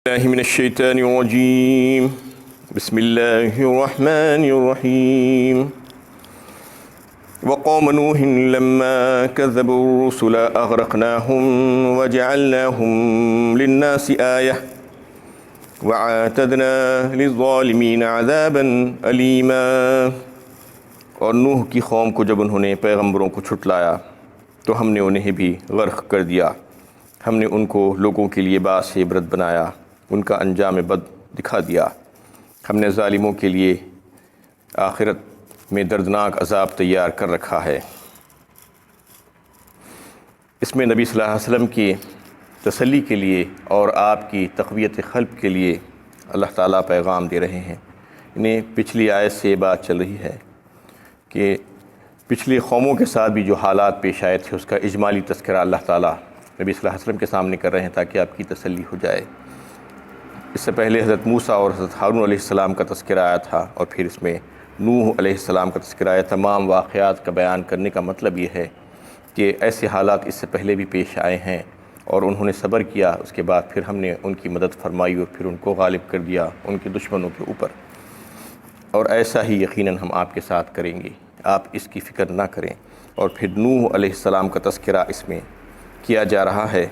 الله من الشيطان الرجيم بسم الله الرحمن الرحيم وقوم نوح لما كذبوا الرسل أغرقناهم وجعلناهم للناس آية وأعتدنا للظالمين عذابا أليما۔ اور نوح کی قوم کو جب انہوں نے پیغمبروں کو چھٹلایا تو ہم نے انہیں بھی غرق کر دیا۔ ہم نے ان کو لوگوں کے لیے باعث عبرت بنایا، ان کا انجام بد دکھا دیا۔ ہم نے ظالموں کے لیے آخرت میں دردناک عذاب تیار کر رکھا ہے۔ اس میں نبی صلی اللہ علیہ وسلم کی تسلی کے لیے اور آپ کی تقویت قلب کے لیے اللہ تعالیٰ پیغام دے رہے ہیں۔ انہیں پچھلی آیت سے بات چل رہی ہے کہ پچھلی قوموں کے ساتھ بھی جو حالات پیش آئے تھے اس کا اجمالی تذکرہ اللہ تعالیٰ نبی صلی اللہ علیہ وسلم کے سامنے کر رہے ہیں تاکہ آپ کی تسلی ہو جائے۔ اس سے پہلے حضرت موسیٰ اور حضرت ہارون علیہ السلام کا تذکرہ آیا تھا، اور پھر اس میں نوح علیہ السلام کا تذکرہ آیا۔ تمام واقعات کا بیان کرنے کا مطلب یہ ہے کہ ایسے حالات اس سے پہلے بھی پیش آئے ہیں اور انہوں نے صبر کیا، اس کے بعد پھر ہم نے ان کی مدد فرمائی اور پھر ان کو غالب کر دیا ان کے دشمنوں کے اوپر، اور ایسا ہی یقیناً ہم آپ کے ساتھ کریں گے، آپ اس کی فکر نہ کریں۔ اور پھر نوح علیہ السلام کا تذکرہ اس میں کیا جا رہا ہے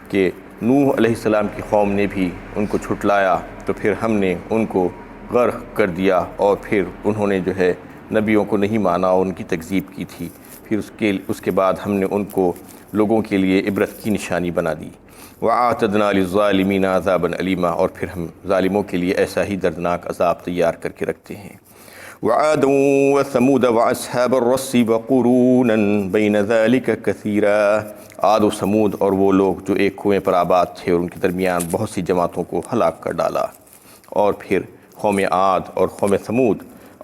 کہ نوح علیہ السلام کی قوم نے بھی ان کو چھٹلایا تو پھر ہم نے ان کو غرق کر دیا، اور پھر انہوں نے جو ہے نبیوں کو نہیں مانا اور ان کی تکذیب کی تھی۔ پھر اس کے بعد ہم نے ان کو لوگوں کے لیے عبرت کی نشانی بنا دی۔ وَأَعْتَدْنَا لِلظَّالِمِينَ عَذَابًا أَلِيمًا، اور پھر ہم ظالموں کے لیے ایسا ہی دردناک عذاب تیار کر کے رکھتے ہیں۔ وَعَادًا وَثَمُودَ وَأَصْحَابَ الرَّسِّ وَقُرُونًا بَيْنَ ذَلِكَ كَثِيرًا۔ عاد و سمود اور وہ لوگ جو ایک کنویں پر آباد تھے اور ان کے درمیان بہت سی جماعتوں کو ہلاک کر ڈالا۔ اور پھر قوم عاد اور قوم ثمود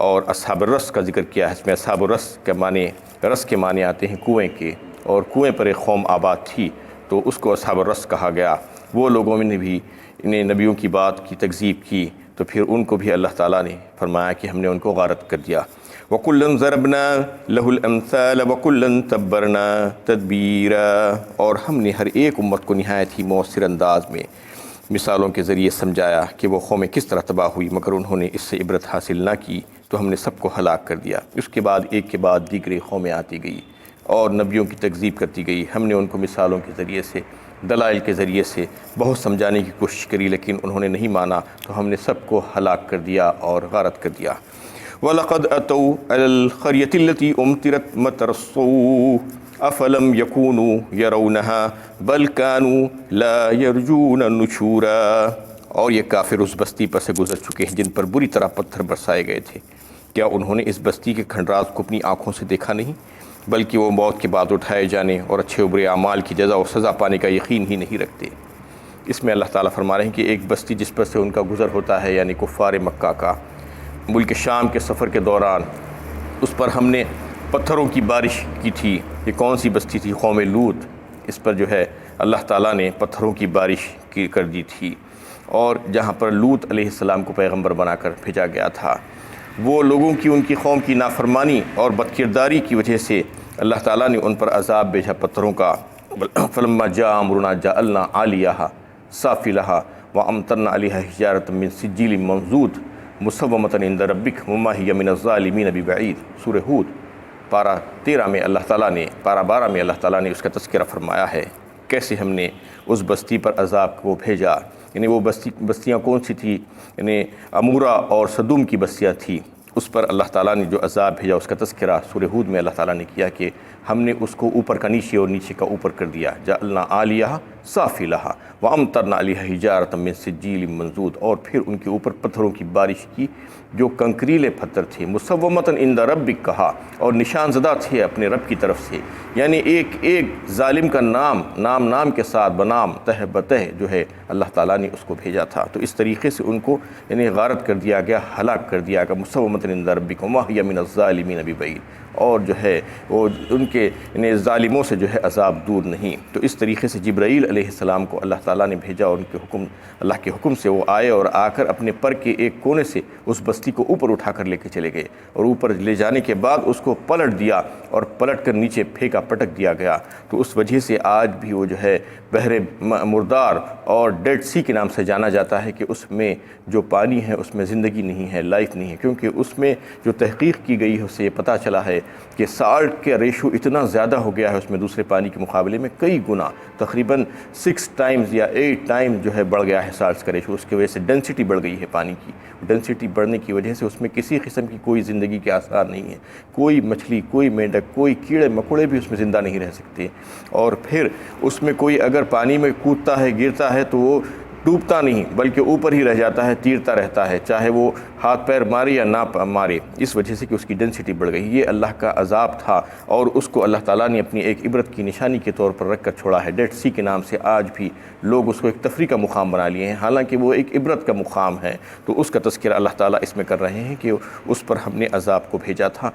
اور اصحاب الرس کا ذکر کیا ہے۔ اس میں اصحاب الرس کے معنی، رس کے معنی آتے ہیں کنویں کے، اور کنویں پر ایک قوم آباد تھی تو اس کو اصحاب الرس کہا گیا۔ وہ لوگوں نے بھی انہیں نبیوں کی بات کی تکذیب کی تو پھر ان کو بھی اللہ تعالیٰ نے فرمایا کہ ہم نے ان کو غارت کر دیا۔ وَكُلًّا ضَرَبْنَا لَهُ الْأَمْثَالَ وَكُلًّا تَبَّرْنَا تَدْبِيرًا، اور ہم نے ہر ایک امت کو نہایت ہی مؤثر انداز میں مثالوں کے ذریعے سمجھایا کہ وہ قومیں کس طرح تباہ ہوئی، مگر انہوں نے اس سے عبرت حاصل نہ کی تو ہم نے سب کو ہلاک کر دیا۔ اس کے بعد ایک کے بعد دیگرے قومیں آتی گئی اور نبیوں کی تکذیب کرتی گئی۔ ہم نے ان کو مثالوں کے ذریعے سے، دلائل کے ذریعے سے بہت سمجھانے کی کوشش کری، لیکن انہوں نے نہیں مانا تو ہم نے سب کو ہلاک کر دیا اور غارت کر دیا۔ وَلَقَدْ أَتَوْا عَلَى الْقَرْيَةِ الَّتِي أُمْطِرَتْ مَطَرَ السَّوْءِ أَفَلَمْ يَكُونُوا يَرَوْنَهَا بَلْ كَانُوا لَا يَرْجُونَ نُشُورًا۔ اور یہ کافر اس بستی پر سے گزر چکے ہیں جن پر بری طرح پتھر برسائے گئے تھے، کیا انہوں نے اس بستی کے کھنڈرات کو اپنی آنکھوں سے دیکھا نہیں؟ بلکہ وہ موت کے بعد اٹھائے جانے اور اچھے و برے اعمال کی جزا و سزا پانے کا یقین ہی نہیں رکھتے۔ اس میں اللہ تعالیٰ فرما رہے ہیں کہ ایک بستی جس پر سے ان کا گزر ہوتا ہے، یعنی کفار مکہ کا، ملک شام کے سفر کے دوران اس پر ہم نے پتھروں کی بارش کی تھی۔ یہ کون سی بستی تھی؟ قوم لوط۔ اس پر جو ہے اللہ تعالیٰ نے پتھروں کی بارش کر دی تھی، اور جہاں پر لوط علیہ السلام کو پیغمبر بنا کر بھیجا گیا تھا، وہ لوگوں کی، ان کی قوم کی نافرمانی اور بدکرداری کی وجہ سے اللہ تعالیٰ نے ان پر عذاب بھیجا پتھروں کا۔ فلما جاء امرنا جعلنا عالیہا سافلہا وامطرنا علیہا حجارۃ من سجیل منضود مسومۃ عند ربک وما ہی من الظالمین ببعید۔ سورہ ہود پارہ 13 میں اللہ تعالیٰ نے، پارہ 12 میں اللہ تعالیٰ نے اس کا تذکرہ فرمایا ہے کیسے ہم نے اس بستی پر عذاب کو بھیجا۔ یعنی وہ بستیاں کون سی تھی؟ یعنی امورہ اور صدوم کی بستیاں تھی، اس پر اللہ تعالیٰ نے جو عذاب بھیجا اس کا تذکرہ سورہ ہود میں اللہ تعالیٰ نے کیا کہ ہم نے اس کو اوپر کا نیچے اور نیچے کا اوپر کر دیا۔ جعلنا عالیہا سافلہا وامطرنا علیہا حجارۃ من سجیل منضود، اور پھر ان کے اوپر پتھروں کی بارش کی جو کنکریلے پتھر تھے، مسومۃ عند ربک کہا، اور نشان زدہ تھے اپنے رب کی طرف سے۔ یعنی ایک ایک ظالم کا نام کے ساتھ بنام تہ بتہ جو ہے اللہ تعالیٰ نے اس کو بھیجا تھا۔ تو اس طریقے سے ان کو یعنی غارت کر دیا گیا، ہلاک کر دیا گیا۔ مسومۃ عند ربک وما ہی من الظالمین ببعید، اور جو ہے وہ ان کے ظالموں سے جو ہے عذاب دور نہیں۔ تو اس طریقے سے جبرائیل علیہ السلام کو اللہ تعالیٰ نے بھیجا اور ان کے حکم اللہ کے حکم سے وہ آئے اور آ کر اپنے پر کے ایک کونے سے اس بستی کو اوپر اٹھا کر لے کے چلے گئے، اور اوپر لے جانے کے بعد اس کو پلٹ دیا اور پلٹ کر نیچے پھینکا، پٹک دیا گیا۔ تو اس وجہ سے آج بھی وہ جو ہے بحر مردار اور ڈیڈ سی کے نام سے جانا جاتا ہے کہ اس میں جو پانی ہے اس میں زندگی نہیں ہے، لائف نہیں ہے، کیونکہ اس میں جو تحقیق کی گئی ہے اس سے یہ پتہ چلا ہے کہ سالٹ کا ریشو اتنا زیادہ ہو گیا ہے اس میں دوسرے پانی کے مقابلے میں کئی گنا، تقریباً 6 ٹائمز یا 8 ٹائم جو ہے بڑھ گیا ہے سالٹس کا ریشو۔ اس کی وجہ سے ڈینسٹی بڑھ گئی ہے پانی کی، ڈینسٹی بڑھنے کی وجہ سے اس میں کسی قسم کی کوئی زندگی کے آثار نہیں ہے، کوئی مچھلی، کوئی مینڈک، کوئی کیڑے مکوڑے بھی اس میں زندہ نہیں رہ سکتے۔ اور پھر اس میں کوئی اگر پانی میں کودتا ہے، گرتا ہے تو وہ ڈوبتا نہیں بلکہ اوپر ہی رہ جاتا ہے، تیرتا رہتا ہے، چاہے وہ ہاتھ پیر مارے یا نہ مارے، اس وجہ سے کہ اس کی ڈینسٹی بڑھ گئی۔ یہ اللہ کا عذاب تھا اور اس کو اللہ تعالیٰ نے اپنی ایک عبرت کی نشانی کے طور پر رکھ کر چھوڑا ہے۔ ڈیڈ سی کے نام سے آج بھی لوگ اس کو ایک تفریح کا مقام بنا لیے ہیں، حالانکہ وہ ایک عبرت کا مقام ہے۔ تو اس کا تذکرہ اللہ تعالیٰ اس میں کر رہے ہیں کہ اس پر ہم نے عذاب کو بھیجا تھا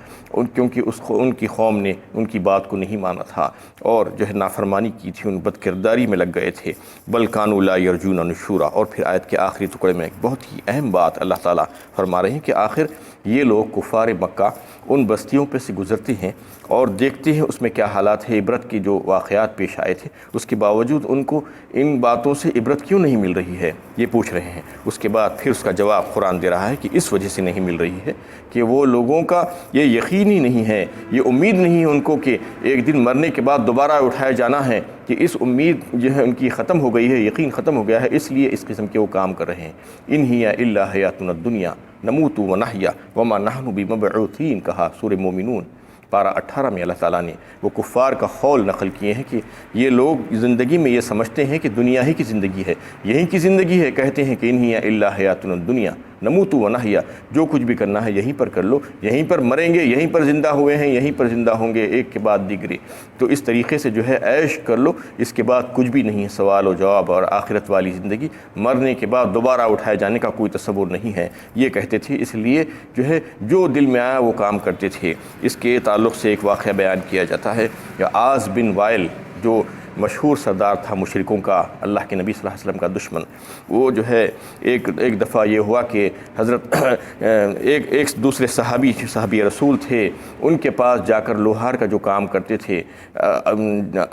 کیونکہ ان کی قوم نے ان کی بات کو نہیں مانا تھا اور جو ہے نافرمانی کی تھی، ان بد کرداری میں لگ گئے تھے۔ بل کانوا لا یرجون نشورا۔ اور پھر آیت کے آخری ٹکڑے میں ایک بہت ہی اہم بات اللہ تعالیٰ فرما رہے ہیں کہ آخر یہ لوگ کفار مکہ ان بستیوں پہ سے گزرتے ہیں اور دیکھتے ہیں اس میں کیا حالات ہے، عبرت کے جو واقعات پیش آئے تھے، اس کے باوجود ان کو ان باتوں سے عبرت کیوں نہیں مل رہی ہے، یہ پوچھ رہے ہیں۔ اس کے بعد پھر اس کا جواب قرآن دے رہا ہے کہ اس وجہ سے نہیں مل رہی ہے کہ وہ لوگوں کا یہ یقینی نہیں ہے، یہ امید نہیں ہے ان کو کہ ایک دن مرنے کے بعد دوبارہ اٹھایا جانا ہے، کہ اس امید جو ہے ان کی ختم ہو گئی ہے، یقین ختم ہو گیا ہے، اس لیے اس قسم کے وہ کام کر رہے ہیں۔ ان ہی الا حیاتنا الدنیا نموت و نحیا وما نحن بمبعوثین، کہا سورہ مومنون پارہ 18 میں اللہ تعالیٰ نے وہ کفار کا قول نقل کیے ہیں کہ یہ لوگ زندگی میں یہ سمجھتے ہیں کہ دنیا ہی کی زندگی ہے، یہیں کی زندگی ہے، کہتے ہیں کہ ان ہی الا حیاتنا الدنیا نموت و نحیا، جو کچھ بھی کرنا ہے یہیں پر کر لو، یہیں پر مریں گے، یہیں پر زندہ ہوئے ہیں، یہیں پر زندہ ہوں گے، ایک کے بعد دیگرے، تو اس طریقے سے جو ہے عیش کر لو، اس کے بعد کچھ بھی نہیں ہے، سوال و جواب اور آخرت والی زندگی، مرنے کے بعد دوبارہ اٹھائے جانے کا کوئی تصور نہیں ہے، یہ کہتے تھے۔ اس لیے جو ہے جو دل میں آیا وہ کام کرتے تھے۔ اس کے تعلق سے ایک واقعہ بیان کیا جاتا ہے کہ عاص بن وائل جو مشہور سردار تھا مشرکوں کا، اللہ کے نبی صلی اللہ علیہ وسلم کا دشمن، وہ جو ہے ایک دفعہ یہ ہوا کہ حضرت ایک دوسرے صحابی رسول تھے، ان کے پاس جا کر لوہار کا جو کام کرتے تھے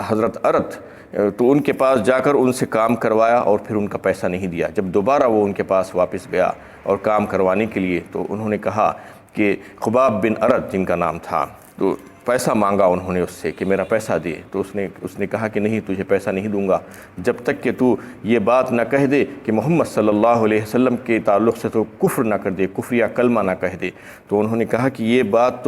حضرت ارت، تو ان کے پاس جا کر ان سے کام کروایا اور پھر ان کا پیسہ نہیں دیا۔ جب دوبارہ وہ ان کے پاس واپس گیا اور کام کروانے کے لیے، تو انہوں نے کہا کہ خباب بن ارت جن کا نام تھا، تو پیسہ مانگا انہوں نے اس سے کہ میرا پیسہ دے، تو اس نے کہا کہ نہیں، تجھے پیسہ نہیں دوں گا جب تک کہ تو یہ بات نہ کہہ دے کہ محمد صلی اللہ علیہ وسلم کے تعلق سے تو کفر نہ کر دے، کفریہ کلمہ نہ کہہ دے۔ تو انہوں نے کہا کہ یہ بات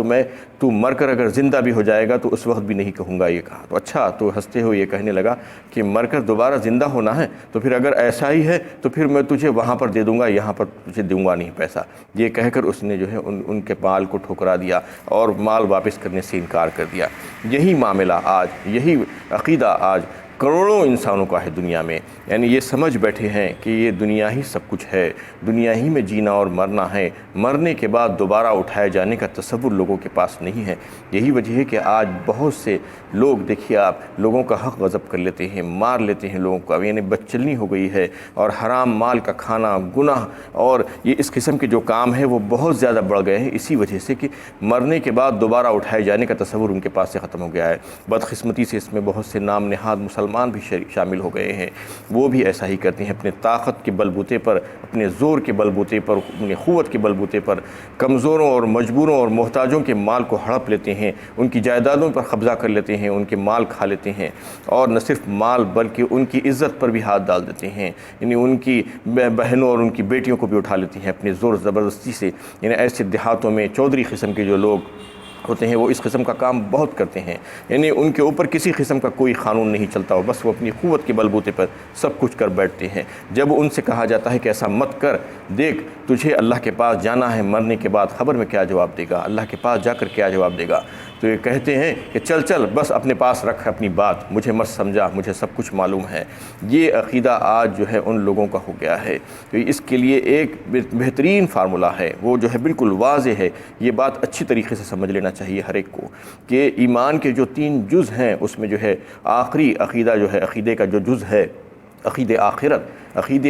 تو مر کر اگر زندہ بھی ہو جائے گا تو اس وقت بھی نہیں کہوں گا، یہ کہا۔ تو اچھا، تو ہنستے ہوئے یہ کہنے لگا کہ مر کر دوبارہ زندہ ہونا ہے تو پھر اگر ایسا ہی ہے تو پھر میں تجھے وہاں پر دے دوں گا، یہاں پر تجھے دوں گا نہیں پیسہ، یہ کہہ کر اس نے جو ہے ان کے مال کو ٹھکرا دیا اور مال واپس کرنے سے انکار کر دیا۔ یہی معاملہ آج، یہی عقیدہ آج کروڑوں انسانوں کا ہے دنیا میں، یعنی یہ سمجھ بیٹھے ہیں کہ یہ دنیا ہی سب کچھ ہے، دنیا ہی میں جینا اور مرنا ہے، مرنے کے بعد دوبارہ اٹھائے جانے کا تصور لوگوں کے پاس نہیں ہے۔ یہی وجہ ہے کہ آج بہت سے لوگ، دیکھیے آپ، لوگوں کا حق غصب کر لیتے ہیں، مار لیتے ہیں لوگوں کا، یعنی بدچلنی ہو گئی ہے، اور حرام مال کا کھانا، گناہ اور یہ اس قسم کے جو کام ہے وہ بہت زیادہ بڑھ گئے ہیں، اسی وجہ سے کہ مرنے کے بعد دوبارہ اٹھائے جانے کا تصور ان کے پاس سے ختم ہو گیا ہے۔ بدقسمتی سے اس میں بہت سے نام نہاد مسلمان بھی شامل ہو گئے ہیں، وہ بھی ایسا ہی کرتے ہیں، اپنے طاقت کے بلبوتے پر، اپنے زور کے بلبوتے پر، اپنی قوت کے بلبوتے پر کمزوروں اور مجبوروں اور محتاجوں کے مال کو ہڑپ لیتے ہیں، ان کی جائیدادوں پر قبضہ کر لیتے ہیں، ان کے مال کھا لیتے ہیں، اور نہ صرف مال بلکہ ان کی عزت پر بھی ہاتھ ڈال دیتے ہیں، یعنی ان کی بہنوں اور ان کی بیٹیوں کو بھی اٹھا لیتے ہیں اپنے زور زبردستی سے۔ یعنی ایسے دیہاتوں میں چودھری قسم کے جو لوگ ہوتے ہیں وہ اس قسم کا کام بہت کرتے ہیں، یعنی ان کے اوپر کسی قسم کا کوئی قانون نہیں چلتا ہو، بس وہ اپنی قوت کے بلبوتے پر سب کچھ کر بیٹھتے ہیں۔ جب ان سے کہا جاتا ہے کہ ایسا مت کر، دیکھ تجھے اللہ کے پاس جانا ہے، مرنے کے بعد خبر میں کیا جواب دے گا، اللہ کے پاس جا کر کیا جواب دے گا، تو یہ کہتے ہیں کہ چل بس اپنے پاس رکھ اپنی بات، مجھے مت سمجھا، مجھے سب کچھ معلوم ہے۔ یہ عقیدہ آج جو ہے ان لوگوں کا ہو گیا ہے۔ تو اس کے لیے ایک بہترین فارمولہ ہے، وہ جو ہے بالکل واضح ہے، یہ بات اچھی طریقے سے سمجھ لینا لینا چاہیے ہر ایک کو کہ ایمان کے جو 3 جز ہیں اس میں جو ہے آخری عقیدہ جو ہے، عقیدے کا جو جز ہے عقید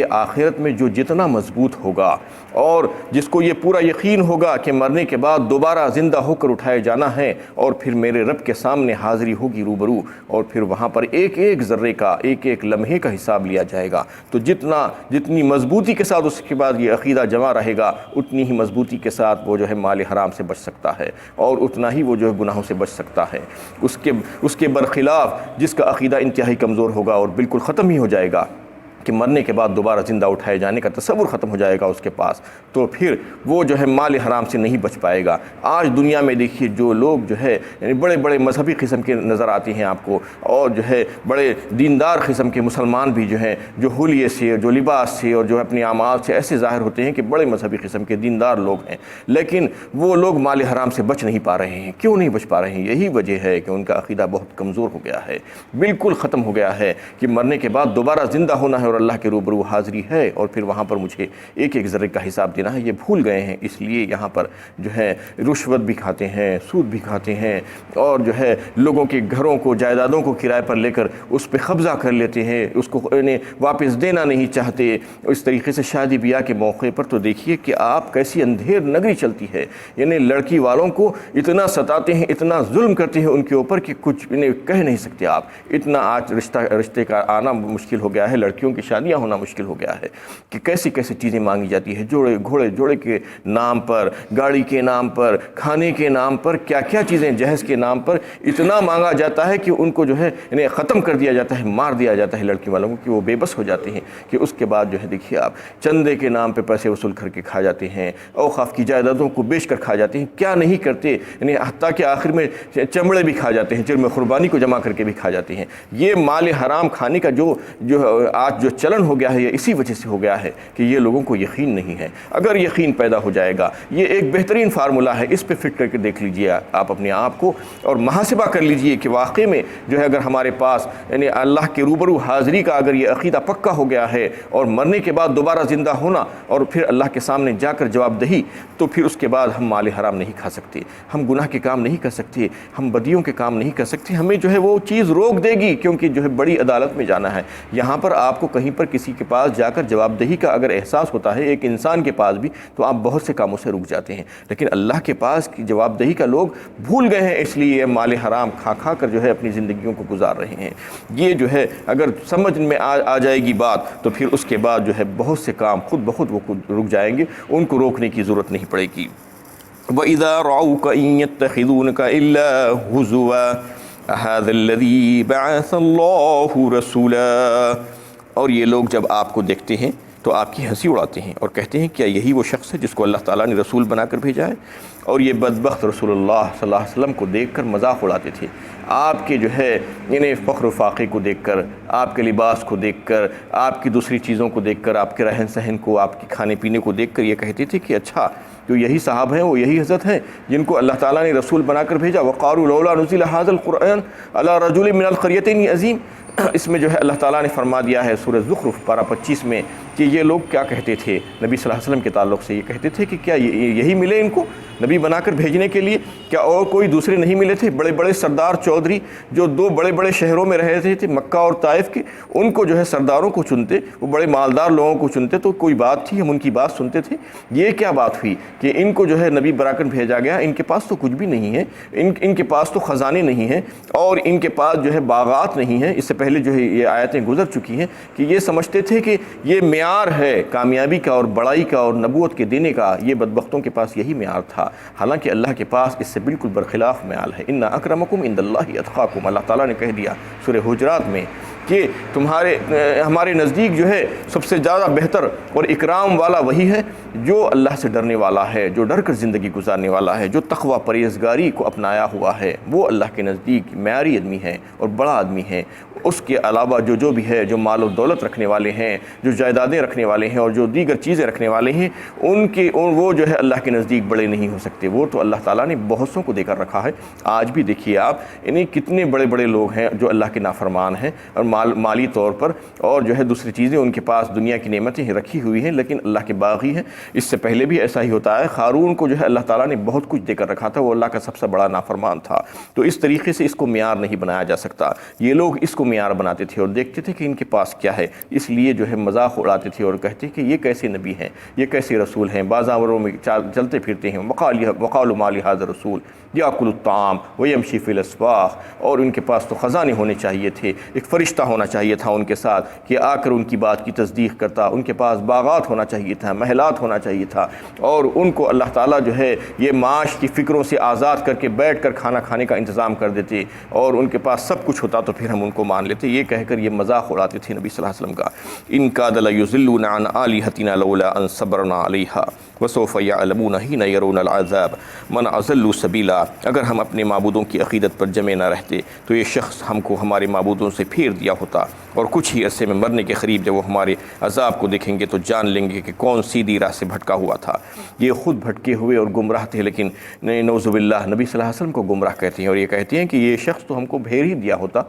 آخرت میں جو جتنا مضبوط ہوگا اور جس کو یہ پورا یقین ہوگا کہ مرنے کے بعد دوبارہ زندہ ہو کر اٹھائے جانا ہے اور پھر میرے رب کے سامنے حاضری ہوگی روبرو، اور پھر وہاں پر ایک ایک ذرے کا، ایک ایک لمحے کا حساب لیا جائے گا، تو جتنی مضبوطی کے ساتھ اس کے بعد یہ عقیدہ جمع رہے گا اتنی ہی مضبوطی کے ساتھ وہ جو ہے مال حرام سے بچ سکتا ہے اور اتنا ہی وہ جو ہے گناہوں سے بچ سکتا ہے۔ اس کے برخلاف جس کا عقیدہ انتہائی کمزور ہوگا اور بالکل ختم ہی ہو جائے گا کہ مرنے کے بعد دوبارہ زندہ اٹھائے جانے کا تصور ختم ہو جائے گا اس کے پاس، تو پھر وہ جو ہے مال حرام سے نہیں بچ پائے گا۔ آج دنیا میں دیکھیے جو لوگ جو ہے یعنی بڑے بڑے مذہبی قسم کے نظر آتے ہیں آپ کو، اور جو ہے بڑے دیندار قسم کے مسلمان بھی جو ہیں، جو حلیے سے، جو لباس سے اور جو اپنی اعمال سے ایسے ظاہر ہوتے ہیں کہ بڑے مذہبی قسم کے دیندار لوگ ہیں، لیکن وہ لوگ مال حرام سے بچ نہیں پا رہے ہیں۔ کیوں نہیں بچ پا رہے ہیں؟ یہی وجہ ہے کہ ان کا عقیدہ بہت کمزور ہو گیا ہے، بالکل ختم ہو گیا ہے کہ مرنے کے بعد دوبارہ زندہ ہونا ہے اور اللہ کے روبرو حاضری ہے اور پھر وہاں پر مجھے ایک ایک ذرے کا حساب دینا ہے، یہ بھول گئے ہیں۔ اس لیے یہاں پر جو ہے رشوت بھی کھاتے ہیں، سود بھی کھاتے ہیں، اور جو ہے لوگوں کے گھروں کو، جائیدادوں کو کرائے پر لے کر اس پہ قبضہ کر لیتے ہیں، اس کو واپس دینا نہیں چاہتے۔ اس طریقے سے شادی بیاہ کے موقع پر تو دیکھیے کہ آپ کیسی اندھیر نگری چلتی ہے، یعنی لڑکی والوں کو اتنا ستاتے ہیں، اتنا ظلم کرتے ہیں ان کے اوپر کہ کچھ کہہ نہیں سکتے آپ۔ اتنا آج رشتے کا آنا مشکل ہو گیا ہے، لڑکیوں کی شادیاں ہونا مشکل ہو گیا ہے کہ کیسی کیسی چیزیں مانگی جاتی ہے، جوڑے کے نام پر، گاڑی کے نام پر، کھانے کے نام پر، کیا کیا چیزیں جہیز کے نام پر اتنا مانگا جاتا ہے کہ ان کو جو ہے انہیں ختم کر دیا جاتا ہے، مار دیا جاتا ہے لڑکی والوں کو کہ وہ بے بس ہو جاتے ہیں کہ اس کے بعد جو ہے دیکھیے آپ چندے کے نام پہ پیسے وصول کر کے کھا جاتے ہیں، اوقاف کی جائیدادوں کو بیچ کر کھا جاتے ہیں، کیا نہیں کرتے، یعنی حتیٰ کہ آخر میں چمڑے بھی کھا جاتے ہیں، جرم قربانی کو جمع کر کے بھی کھا جاتے ہیں۔ یہ مال حرام کھانے کا جو آج جو چلن ہو گیا ہے، یہ اسی وجہ سے ہو گیا ہے کہ یہ لوگوں کو یقین نہیں ہے۔ اگر یقین پیدا ہو جائے گا، یہ ایک بہترین فارمولہ ہے، اس پہ فٹ کر کے دیکھ لیجئے آپ اپنے آپ کو اور محاسبہ کر لیجئے کہ واقعی میں جو ہے اگر ہمارے پاس یعنی اللہ کے روبرو حاضری کا اگر یہ عقیدہ پکا ہو گیا ہے اور مرنے کے بعد دوبارہ زندہ ہونا اور پھر اللہ کے سامنے جا کر جواب دہی، تو پھر اس کے بعد ہم مال حرام نہیں کھا سکتے، ہم گناہ کے کام نہیں کر سکتے، ہم بدیوں کے کام نہیں کر سکتے، ہمیں جو ہے وہ چیز روک دے گی کیونکہ جو ہے بڑی عدالت میں جانا ہے۔ یہاں پر آپ کو کہیں پر کسی کے پاس جا کر جواب دہی کا اگر احساس ہوتا ہے، ایک انسان کے پاس بھی، تو آپ بہت سے کاموں سے رک جاتے ہیں، لیکن اللہ کے پاس کی جواب دہی کا لوگ بھول گئے ہیں، اس لیے مال حرام کھا کھا کر جو ہے اپنی زندگیوں کو گزار رہے ہیں۔ یہ جو ہے اگر سمجھ میں آ جائے گی بات، تو پھر اس کے بعد جو ہے بہت سے کام خود بخود وہ رک جائیں گے، ان کو روکنے کی ضرورت نہیں پڑے گی۔ وَإِذَا رَأَوْكَ إِن يَتَّخِذُونَكَ إِلَّا هُزُوًا هَذَا الَّذِي بَعَثَ اللَّهُ رَسُولًا، اور یہ لوگ جب آپ کو دیکھتے ہیں تو آپ کی ہنسی اڑاتے ہیں اور کہتے ہیں کیا یہی وہ شخص ہے جس کو اللہ تعالیٰ نے رسول بنا کر بھیجا ہے؟ اور یہ بدبخت رسول اللہ صلی اللہ علیہ وسلم کو دیکھ کر مذاق اڑاتے تھے، آپ کے جو ہے یعنی فخر و فاقے کو دیکھ کر، آپ کے لباس کو دیکھ کر، آپ کی دوسری چیزوں کو دیکھ کر، آپ کے رہن سہن کو، آپ کے کھانے پینے کو دیکھ کر یہ کہتے تھے کہ اچھا جو یہی صاحب ہیں، وہ یہی حضرت ہیں جن کو اللہ تعالیٰ نے رسول بنا کر بھیجا۔ وَقَالُوا لَوْلَا نُزِلَ هَذَا الْقُرْآنُ عَلَىٰ رَجُلٍ مِّنَ الْقَرْيَتَيْنِ عَظِيمٍ۔ اس میں جو ہے اللہ تعالیٰ نے فرما دیا ہے سورہ زخرف پارہ 25 میں کہ یہ لوگ کیا کہتے تھے نبی صلی اللہ علیہ وسلم کے تعلق سے، یہ کہتے تھے کہ کیا یہی ملے ان کو نبی بنا کر بھیجنے کے لیے؟ کیا اور کوئی دوسرے نہیں ملے تھے؟ بڑے بڑے سردار چودھری جو 2 بڑے بڑے شہروں میں رہے تھے، مکہ اور طائف کے، ان کو جو ہے سرداروں کو چنتے، وہ بڑے مالدار لوگوں کو چنتے، تو کوئی بات تھی، ہم ان کی بات سنتے تھے۔ یہ کیا بات ہوئی کہ ان کو جو ہے نبی بنا کر بھیجا گیا؟ ان کے پاس تو کچھ بھی نہیں ہے، ان کے پاس تو خزانے نہیں ہیں اور ان کے پاس جو ہے باغات نہیں ہیں۔ اس سے پہلے جو ہے یہ آیتیں گزر چکی ہیں کہ یہ سمجھتے تھے کہ یہ معیار ہے کامیابی کا اور بڑائی کا اور نبوت کے دینے کا، یہ بدبختوں کے پاس یہی معیار تھا، حالانکہ اللہ کے پاس اس سے بالکل برخلاف معیار ہے۔ ان اکرمکم عند اللہ اتقاکم، اللہ تعالیٰ نے کہہ دیا سورہ حجرات میں کہ ہمارے نزدیک جو ہے سب سے زیادہ بہتر اور اکرام والا وہی ہے جو اللہ سے ڈرنے والا ہے، جو ڈر کر زندگی گزارنے والا ہے، جو تقوی پرہیزگاری کو اپنایا ہوا ہے، وہ اللہ کے نزدیک معیاری آدمی ہے اور بڑا آدمی ہے۔ اس کے علاوہ جو بھی ہے، جو مال و دولت رکھنے والے ہیں، جو جائیدادیں رکھنے والے ہیں اور جو دیگر چیزیں رکھنے والے ہیں، وہ جو ہے اللہ کے نزدیک بڑے نہیں ہو سکتے۔ وہ تو اللہ تعالیٰ نے بہت سوں کو دے کر رکھا ہے۔ آج بھی دیکھیے آپ، کتنے بڑے بڑے لوگ ہیں جو اللہ کے نافرمان ہیں اور مالی طور پر اور جو ہے دوسری چیزیں ان کے پاس دنیا کی نعمتیں رکھی ہوئی ہیں، لیکن اللہ کے باغی ہیں۔ اس سے پہلے بھی ایسا ہی ہوتا ہے، قارون کو جو ہے اللہ تعالیٰ نے بہت کچھ دے کر رکھا تھا، وہ اللہ کا سب سے بڑا نافرمان تھا۔ تو اس طریقے سے اس کو معیار نہیں بنایا جا سکتا۔ یہ لوگ اس کو معیار بناتے تھے اور دیکھتے تھے کہ ان کے پاس کیا ہے، اس لیے جو ہے مذاق اڑاتے تھے اور کہتے کہ یہ کیسے نبی ہیں، یہ کیسے رسول ہیں، بازاروں میں چلتے پھرتے ہیں، وقالوا ما لهذا الرسول یاکل الطعام ویمشی فی الاسواق، اور ان کے پاس تو خزانے ہونے چاہیے تھے، ایک فرشتہ ہونا چاہیے تھا ان کے ساتھ کہ آ کر ان کی بات کی تصدیق کرتا، ان کے پاس باغات ہونا چاہیے تھا، محلات ہونا چاہیے تھا، اور ان کو اللہ تعالیٰ جو ہے یہ معاش کی فکروں سے آزاد کر کے بیٹھ کر کھانا کھانے کا انتظام کر دیتے، اور ان کے پاس سب کچھ ہوتا تو پھر ہم ان کو مان لیتے۔ یہ کہہ کر یہ مذاق اڑاتے تھے نبی صلی اللہ علیہ وسلم کا۔ ان کاد لیضلون عن آلہتنا لولا ان صبرنا علیہا وسوف یعلمون حین یرون العذاب من اضل سبیلا۔ اگر ہم اپنے معبودوں کی عقیدت پر جمے نہ رہتے تو یہ شخص ہم کو ہمارے معبودوں سے پھیر دیا ہوتا، اور کچھ ہی عرصے میں مرنے کے قریب جب وہ ہمارے عذاب کو دیکھیں گے تو جان لیں گے کہ کون سیدھی راہ سے بھٹکا ہوا تھا۔ یہ خود بھٹکے ہوئے اور گمراہ تھے، لیکن نعوذ باللہ نبی صلی اللہ علیہ وسلم کو گمراہ کہتے ہیں، اور یہ کہتے ہیں کہ یہ شخص تو ہم کو پھیر ہی دیا ہوتا،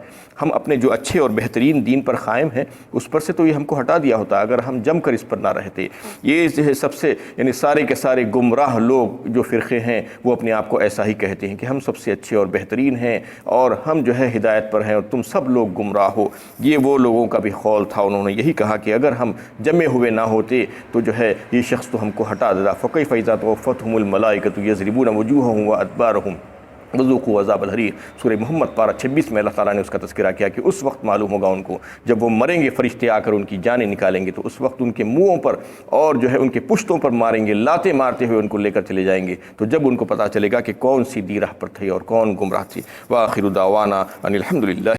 ہم اپنے جو اچھے اور بہترین دین پر قائم ہیں اس پر سے تو یہ ہم کو ہٹا دیا ہوتا اگر ہم جم کر اس پر نہ رہتے۔ یہ جو ہے سب سے یعنی سارے کے سارے گمراہ لوگ جو فرقے ہیں وہ اپنے آپ کو ایسا ہی کہتے ہیں کہ ہم سب سے اچھے اور بہترین ہیں اور ہم جو ہے ہدایت پر ہیں اور تم سب لوگ گمراہ ہو۔ یہ وہ لوگوں کا بھی قول تھا، انہوں نے یہی کہا کہ اگر ہم جمے ہوئے نہ ہوتے تو جو ہے یہ شخص تو ہم کو ہٹا دیتا۔ فَكَيْفَ إِذَا تَوَفَّتْهُمُ الْمَلَائِكَةُ يَضْرِبُونَ وُجُوهَهُمْ وَأَدْبَارَهُمْ وذوقوا عذاب الحریق۔ سورہ محمد پارہ 26 میں اللہ تعالیٰ نے اس کا تذکرہ کیا کہ اس وقت معلوم ہوگا ان کو جب وہ مریں گے، فرشتے آ کر ان کی جانیں نکالیں گے تو اس وقت ان کے منہوں پر اور جو ہے ان کے پشتوں پر ماریں گے، لاتیں مارتے ہوئے ان کو لے کر چلے جائیں گے، تو جب ان کو پتہ چلے گا کہ کون سی دی راہ پر تھے اور کون گمراہ تھی۔ وآخر دعوانا ان الحمد للہ